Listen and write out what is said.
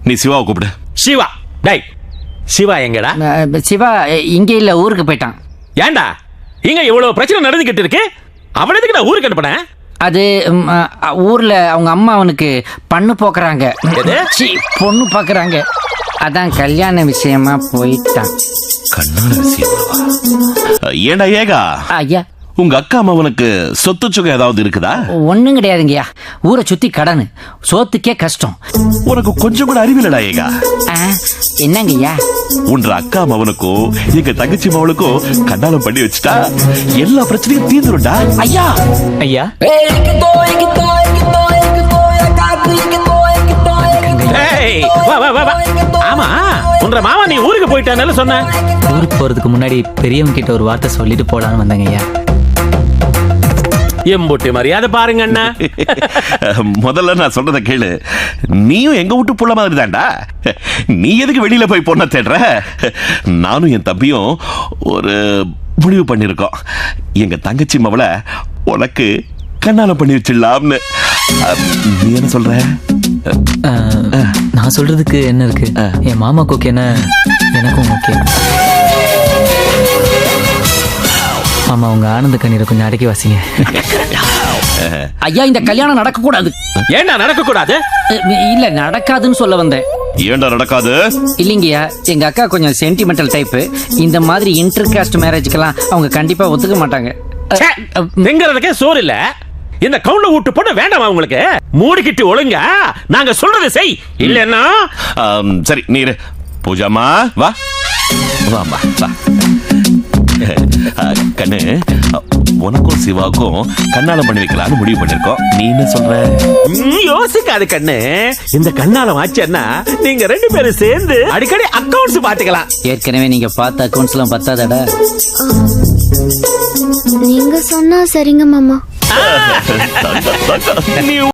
நீ சிவாவை கூப்பிடு. சிவா, டேய் சிவா எங்கடா? சிவா இங்க இல்ல, ஊருக்கு போயிட்டான். ஏண்டா இங்க இவ்வளவு பிரச்சனை நடந்துகிட்டு இருக்கு, அவன் எதுக்கு நான் ஊருக்கு அனுப்பினேன்? அது ஊர்ல அவங்க அம்மா அவனுக்கு பண்ணு போக்குறாங்க, பொண்ணு பாக்குறாங்க. அதான் கல்யாண விஷயமா போயிட்டான். கண்ணால விஷயமாவா? ஏண்டா ஏகா, ஐயா உங்க அக்கா அம்மாவனுக்கு சொத்து சுகம் ஏதாவது இருக்குதா? ஒண்ணும் கிடையாதுங்கய்யா. ஊரை சுத்தி கடனு, சோத்துக்கே கஷ்டம். உனக்கு கொஞ்சம் கூட அறிவில்லடா ஏகா. என்னங்கய்யா? உன்ற அக்கா அம்மாவனுக்கும் எங்க தங்கச்சி மவளுக்கும் கண்டாலம் பண்ணி வச்சுட்டா எல்லா பிரச்சனையும் தீர்ந்துரும்டா. ஐயா ஐயா, ஆமா, உன்ற மாமா நீ ஊருக்கு போயிட்டானு சொன்ன. ஊருக்கு போறதுக்கு முன்னாடி பெரியவங்க கிட்ட ஒரு வார்த்தை சொல்லிட்டு போலான்னு வந்தாங்க ஐயா. எம்புட்டி மரியாதை பாருங்க அண்ணா. முதல்ல நான் சொல்றத கேளு. நீயும் எங்க வீட்டு புள்ள மாதிரி தான்டா. நீ எதுக்கு வெளியில போய் பொண்ணை தேடுற? நானும் என் தம்பியும் ஒரு முடிவு பண்ணிருக்கோம். எங்க தங்கச்சி மவளை உனக்கு கண்ணால பண்ணி வச்சிடலாம்னு. நீ என்ன சொல்ற? நான் சொல்றதுக்கு என்ன இருக்கு? என் மாமாக்கு ஓகே, எனக்கும் ஓகே. மாமா, உங்க ஆனந்த கண்ணீரை கொஞ்சம் அடக்கி வாசிங்க. ஐயா, இந்த கல்யாணம் நடக்க கூடாது. ஏண்டா நடக்க கூடாது? இல்ல, நடக்காதுன்னு சொல்ல வந்தேன். ஏண்டா நடக்காது? இல்லைங்கய்யா, எங்க அக்கா கொஞ்சம் சென்டிமெண்டல் டைப். இந்த மாதிரி இன்டர் காஸ்ட் மேரேஜ்க்கெல்லாம் அவங்க கண்டிப்பா ஒத்துக்க மாட்டாங்க. எங்கிறதுக்கே சோறு இல்ல. இந்த கவுண்ட விட்டு போட வேண்டாமா உங்களுக்கு? மூடிக்கிட்டு ஒழுங்கா நாங்க சொல்றதை செய், இல்லன்னா. சரி, நீரு பூஜாமா வா வாமா வா. கண்ணு, உனக்கும் சிவாவுக்கும் கண்ணாலம் பண்ணி வைக்கலாம்னு முடிவு பண்ணிருக்கோம். நீ என்ன சொல்ற? யோசிக்காது கண்ணு. இந்த கண்ணாலம் ஆச்சுன்னா நீங்க ரெண்டு பேரும் சேர்ந்து அடிக்கடி அக்கவுண்ட்ஸ் பாத்துக்கலாம். ஏற்கனவே நீங்க பார்த்த அக்கவுண்ட்ஸ் எல்லாம் பத்தாதடா. நீங்க சொன்னா சரிங்க மாமா. நீ